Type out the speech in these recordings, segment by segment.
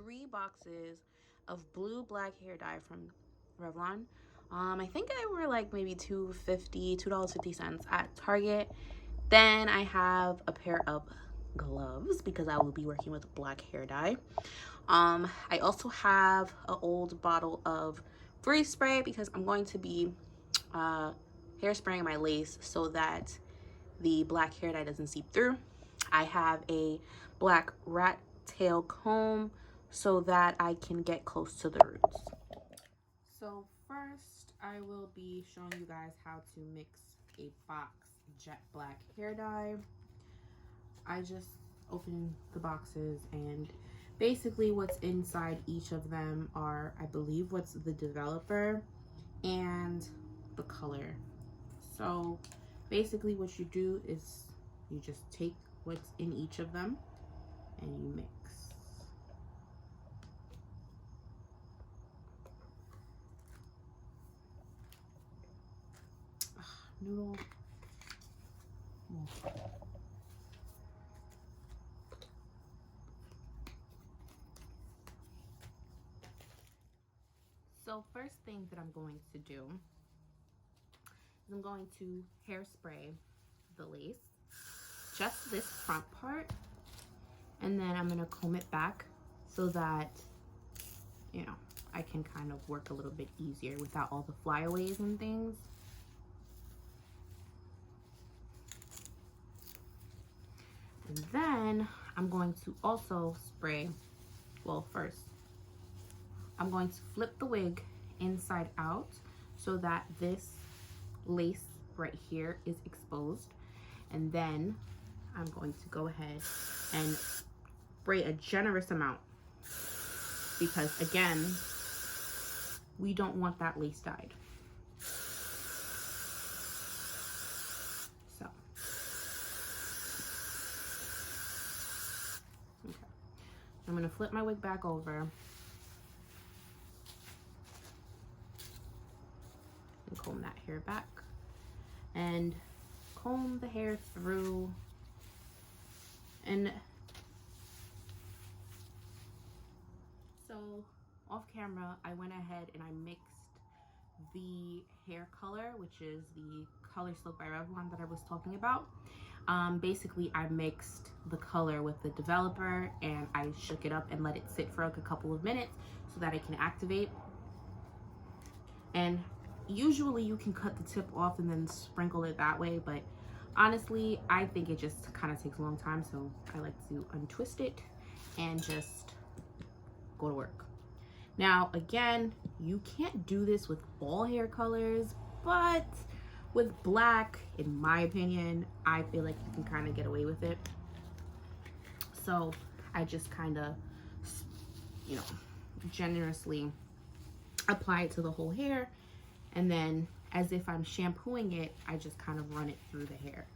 3 boxes of blue black hair dye from Revlon. I think they were like maybe $2.50 at Target. Then I have a pair of gloves because I will be working with black hair dye. I also have an old bottle of freeze spray because I'm going to be hairspraying my lace so that the black hair dye doesn't seep through. I have a black rat tail comb so that I can get close to the roots. So first, I will be showing you guys how to mix a box jet black hair dye. I just opened the boxes, and basically what's inside each of them are, I believe, what's the developer and the color. So basically what you do is you just take what's in each of them and you mix. Noodle. So first thing that I'm going to do is I'm going to hairspray the lace, just this front part, and then I'm going to comb it back so that, you know, I can kind of work a little bit easier without all the flyaways and things. And then I'm going to also spray, well, first, I'm going to flip the wig inside out so that this lace right here is exposed. And then I'm going to go ahead and spray a generous amount because, again, we don't want that lace dyed. So, okay. I'm going to flip my wig back over and comb that hair back and comb the hair through. And so off camera, I went ahead and I mixed the hair color, which is the Color Silk by Revlon that I was talking about. Basically, I mixed the color with the developer and I shook it up and let it sit for like a couple of minutes so that it can activate. And usually you can cut the tip off and then sprinkle it that way, but honestly, I think it just kind of takes a long time, so I like to untwist it and just go to work. Now, again, you can't do this with all hair colors, but with black, in my opinion, I feel like you can kind of get away with it. So I just kind of, you know, generously apply it to the whole hair, and then as if I'm shampooing it, I just kind of run it through the hair,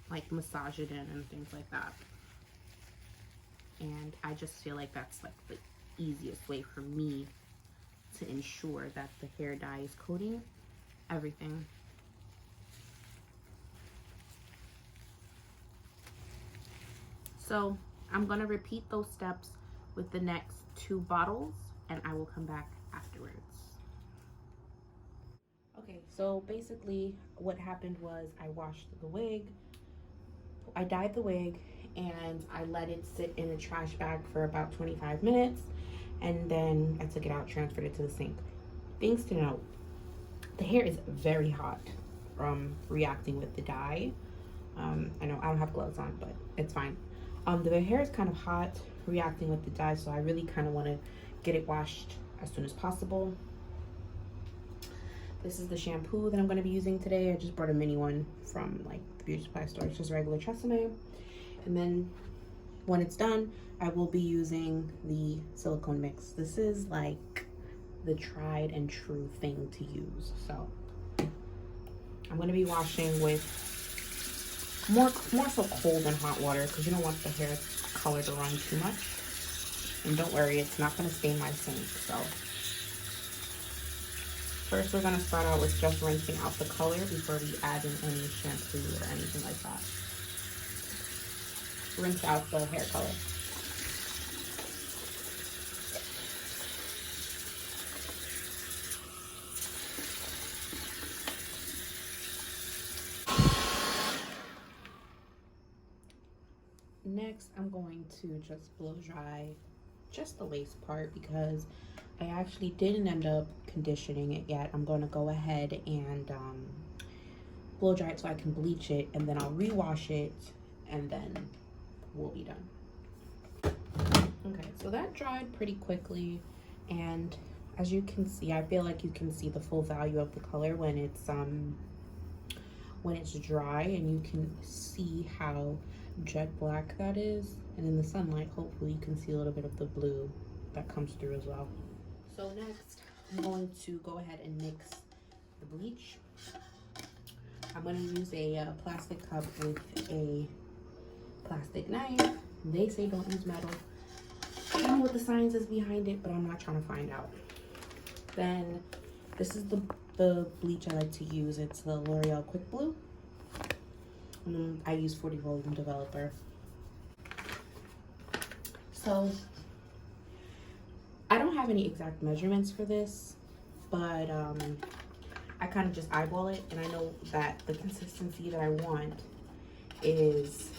like massage it in and things like that. And I just feel like that's like the easiest way for me to ensure that the hair dye is coating everything. So I'm gonna repeat those steps with the next 2 bottles and I will come back afterwards. Okay, so basically what happened was I washed the wig, I dyed the wig, and I let it sit in a trash bag for about 25 minutes, and then I took it out, transferred it to the sink. Things to note: the hair is very hot from reacting with the dye. I know I don't have gloves on, but it's fine. The hair is kind of hot reacting with the dye, so I really kind of want to get it washed as soon as possible. This is the shampoo that I'm going to be using today. I just brought a mini one from like the beauty supply store. It's just regular Tresemme. And then when it's done, I will be using the silicone mix. This is like the tried and true thing to use. So I'm going to be washing with more so cold than hot water because you don't want the hair color to run too much. And don't worry, it's not going to stain my sink. So first, we're going to start out with just rinsing out the color before we add in any shampoo or anything like that. Rinse out the hair color. next I'm going to just blow dry just the lace part because I actually didn't end up conditioning it yet. I'm going to go ahead and blow dry it so I can bleach it, and then I'll rewash it, and then we'll be done. Okay, so that dried pretty quickly, and as you can see, I feel like you can see the full value of the color when it's dry, and you can see how jet black that is, and in the sunlight hopefully you can see a little bit of the blue that comes through as well. So next I'm going to go ahead and mix the bleach. I'm going to use a plastic cup with a plastic knife. They say don't use metal. I don't know what the science is behind it, but I'm not trying to find out. Then this is the bleach I like to use. It's the L'Oreal Quick Blue. I use 40 volume developer. So I don't have any exact measurements for this, but I kind of just eyeball it, and I know that the consistency that I want is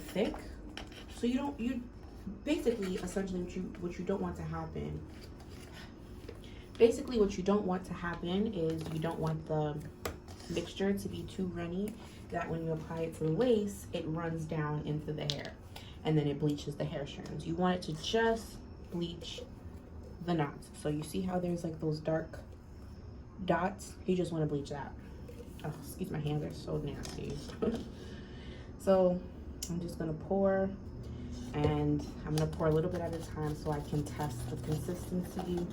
thick. So you basically, essentially what you don't want to happen. Basically, what you don't want to happen is you don't want the mixture to be too runny, that when you apply it to the lace, it runs down into the hair, and then it bleaches the hair strands. You want it to just bleach the knots. So you see how there's like those dark dots? You just want to bleach that. Oh, excuse my hands, they're so nasty. So I'm just gonna pour, and I'm gonna pour a little bit at a time so I can test the consistency,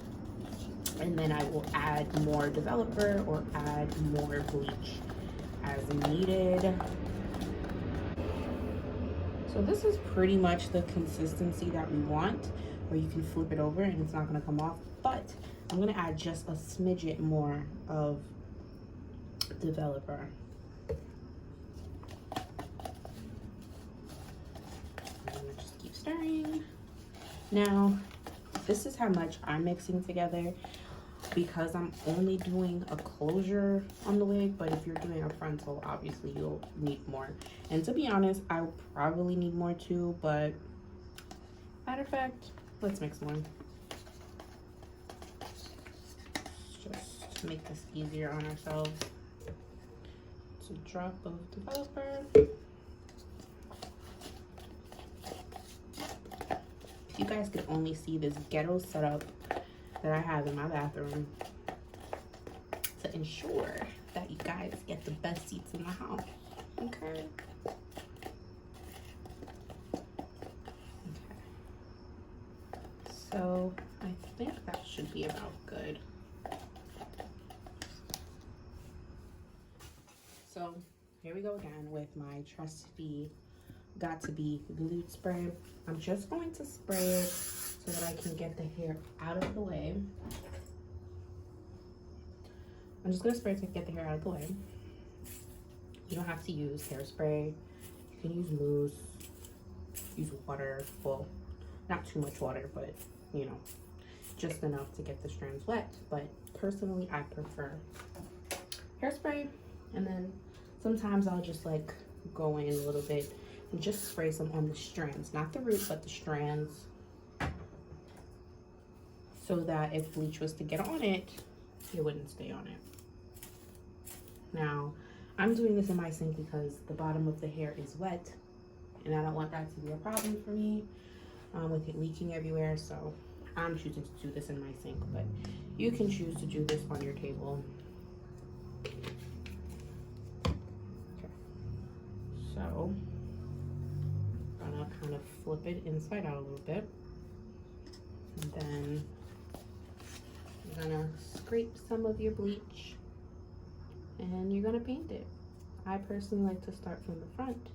and then I will add more developer or add more bleach as needed. So this is pretty much the consistency that we want, where you can flip it over and it's not gonna come off, but I'm gonna add just a smidget more of developer. I'm gonna just keep stirring. Now, this is how much I'm mixing together, because I'm only doing a closure on the wig, but if you're doing a frontal, obviously you'll need more. And to be honest, I'll probably need more too, but matter of fact, let's mix one. Just to make this easier on ourselves. It's a drop of developer. If you guys could only see this ghetto setup that I have in my bathroom to ensure that you guys get the best seats in the house. Okay. So I think that should be about good. So here we go again with my trusty Got to Be glue spray. I'm just going to spray it so that I can get the hair out of the way. I'm just gonna spray it to get the hair out of the way. You don't have to use hairspray. You can use mousse, use water. Well, not too much water, but you know, just enough to get the strands wet. But personally, I prefer hairspray, and then sometimes I'll just like go in a little bit and just spray some on the strands, not the root, but the strands, so that if bleach was to get on it, it wouldn't stay on it. Now, I'm doing this in my sink because the bottom of the hair is wet, and I don't want that to be a problem for me with it leaking everywhere, so I'm choosing to do this in my sink, but you can choose to do this on your table. Okay. So I'm gonna kind of flip it inside out a little bit, and then you're gonna scrape some of your bleach and you're gonna paint it. I personally like to start from the front,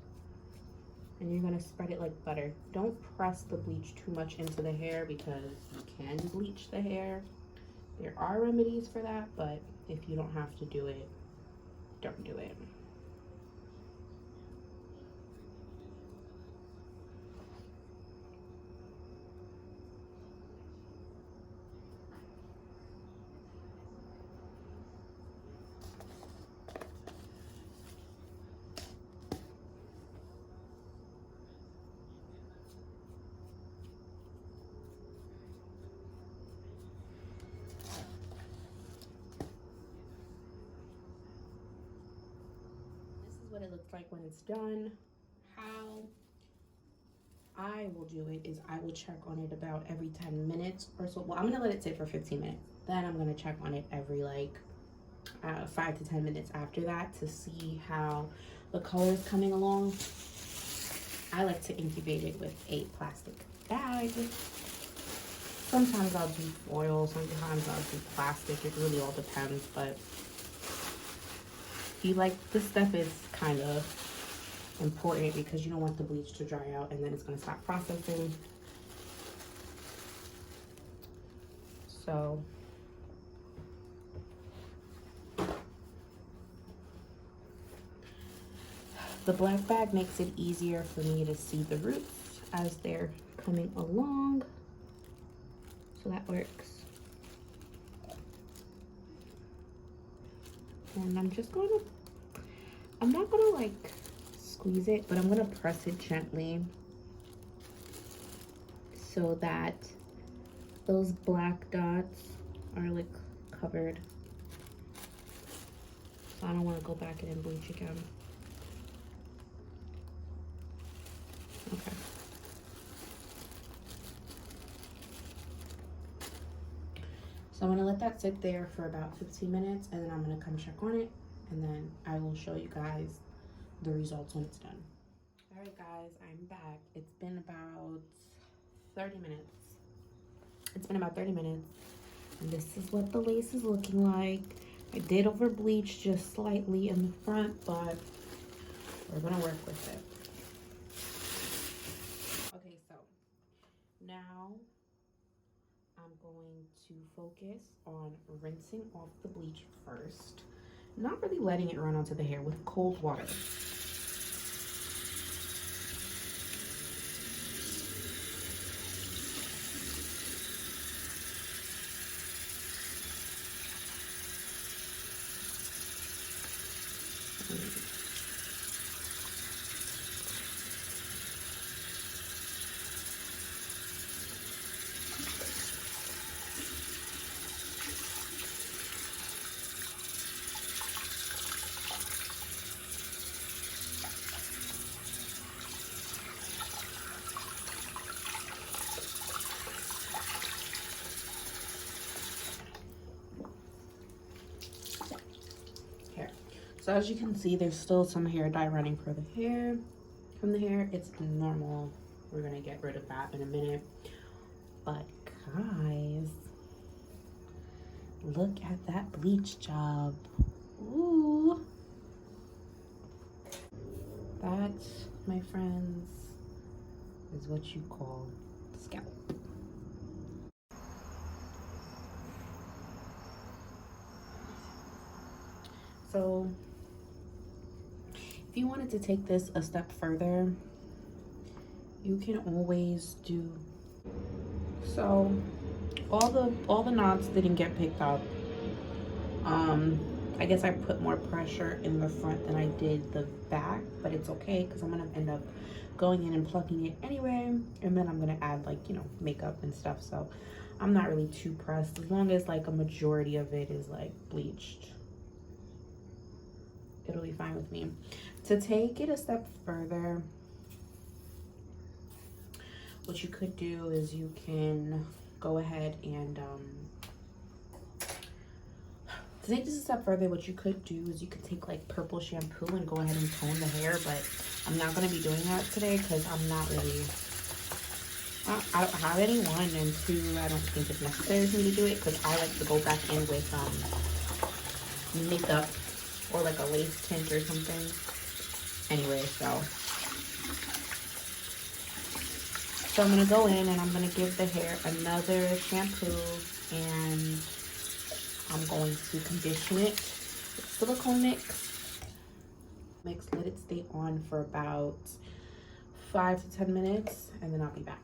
and you're gonna spread it like butter. Don't press the bleach too much into the hair because you can bleach the hair. There are remedies for that, but if you don't have to do it, don't do it. what it looks like when it's done. How I will do it is I will check on it about every 10 minutes or so. Well, I'm gonna let it sit for 15 minutes. Then I'm gonna check on it every like 5 to 10 minutes after that to see how the color is coming along. I like to incubate it with a plastic bag. Sometimes I'll do foil, sometimes I'll do plastic. It really all depends, but this stuff is kind of important because you don't want the bleach to dry out and then it's going to stop processing. So the black bag makes it easier for me to see the roots as they're coming along. So that works. And I'm not gonna like squeeze it, but I'm gonna press it gently so that those black dots are like covered. So I don't want to go back in and bleach again. Okay. So I'm gonna let that sit there for about 15 minutes and then I'm gonna come check on it and then I will show you guys the results when it's done. All right guys, I'm back. It's been about 30 minutes. And this is what the lace is looking like. I did over bleach just slightly in the front, but we're gonna work with it. Okay, so now I'm going to focus on rinsing off the bleach first. Not really letting it run onto the hair with cold water. So as you can see, there's still some hair dye running from the hair. It's normal. We're gonna get rid of that in a minute. But guys, look at that bleach job. Ooh. That, my friends, is what you call scalp. So if you wanted to take this a step further, you can always do, so all the knots didn't get picked up. I guess I put more pressure in the front than I did the back, but it's okay because I'm gonna end up going in and plucking it anyway, and then I'm gonna add like, you know, makeup and stuff. So I'm not really too pressed as long as like a majority of it is like bleached. It'll be fine with me. To take it a step further, what you could do is you can go ahead and to take this a step further, what you could do is you could take like purple shampoo and go ahead and tone the hair, but I'm not going to be doing that today because I'm not really, I don't have any, one, and two, I don't think it's necessary for me to do it because I like to go back in with makeup or like a lace tint or something. Anyway, so I'm going to go in and I'm going to give the hair another shampoo and I'm going to condition it with silicone mix. Let it stay on for about 5 to 10 minutes and then I'll be back.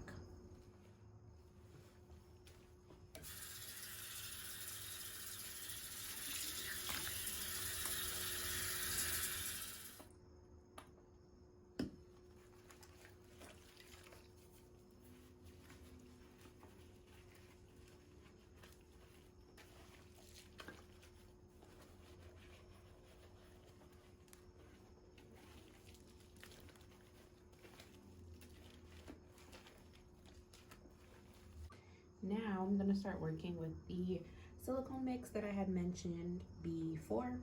I'm gonna start working with the silicone mix that I had mentioned before.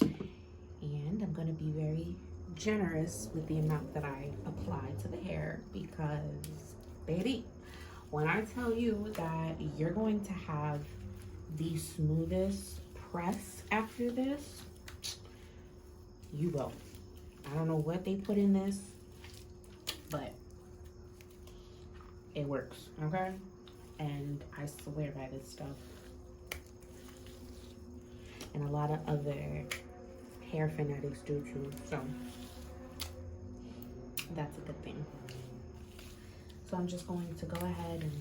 And I'm gonna be very generous with the amount that I apply to the hair because, baby, when I tell you that you're going to have the smoothest press after this, you will. I don't know what they put in this, but it works, okay? And I swear by this stuff. And a lot of other hair fanatics do too, so that's a good thing. So I'm just going to go ahead and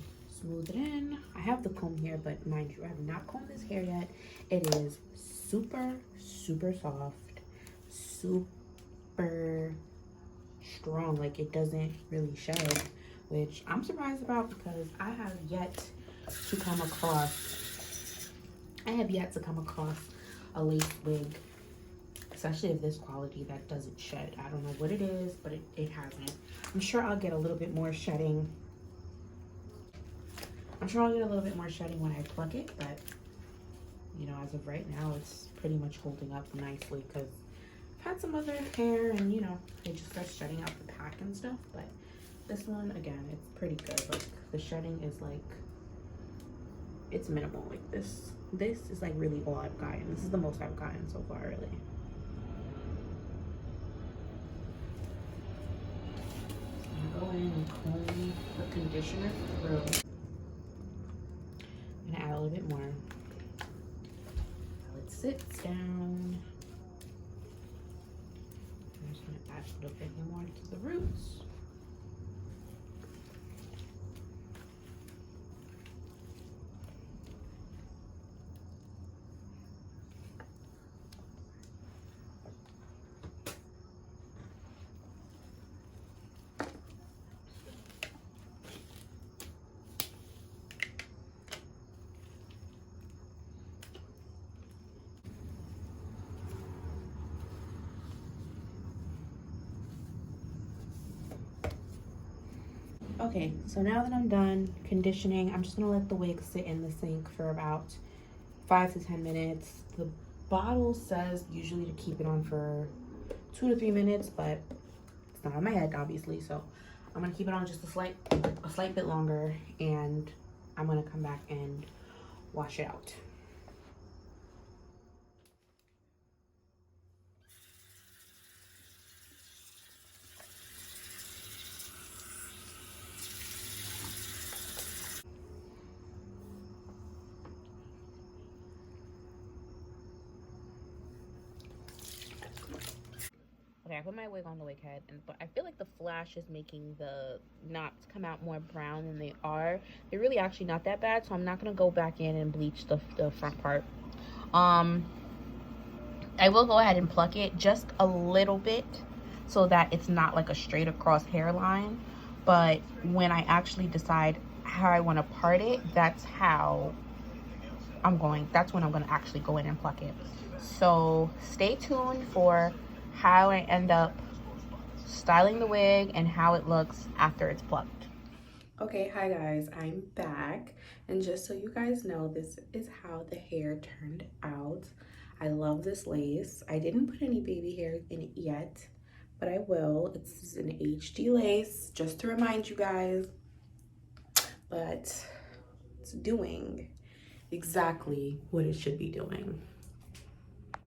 smooth it in. I have the comb here, but mind you, I have not combed this hair yet. It is super, super soft, super strong. Like, it doesn't really shed, which I'm surprised about because I have yet to come across a lace wig, especially of this quality, that doesn't shed. I don't know what it is, but it hasn't. I'm sure I'll get a little bit more shedding. When I pluck it, but you know, as of right now, it's pretty much holding up nicely because I've had some other hair and, you know, they just start shedding out the pack and stuff. But this one, again, it's pretty good. Like, the shedding is like, it's minimal. Like, this is like really all I've gotten. This is the most I've gotten so far, really. So I'm gonna go in and comb the conditioner through. I'm gonna add a little bit more. Now it sits down. I'm just gonna add a little bit more to the roots. Okay, so now that I'm done conditioning, I'm just gonna let the wig sit in the sink for about 5 to 10 minutes. The bottle says usually to keep it on for 2 to 3 minutes, but it's not on my head, obviously, so I'm gonna keep it on just a slight bit longer, and I'm gonna come back and wash it out. Okay, I put my wig on the wig head, but I feel like the flash is making the knots come out more brown than they are. They're really actually not that bad, so I'm not gonna go back in and bleach the front part. I will go ahead and pluck it just a little bit so that it's not like a straight across hairline. But when I actually decide how I want to part it, that's when I'm going to actually go in and pluck it. So stay tuned for how I end up styling the wig and how it looks after it's plucked. Okay, hi guys, I'm back, and just so you guys know, this is how the hair turned out. I love this lace. I didn't put any baby hair in it yet, but I will. It's an HD lace, just to remind you guys, but it's doing exactly what it should be doing.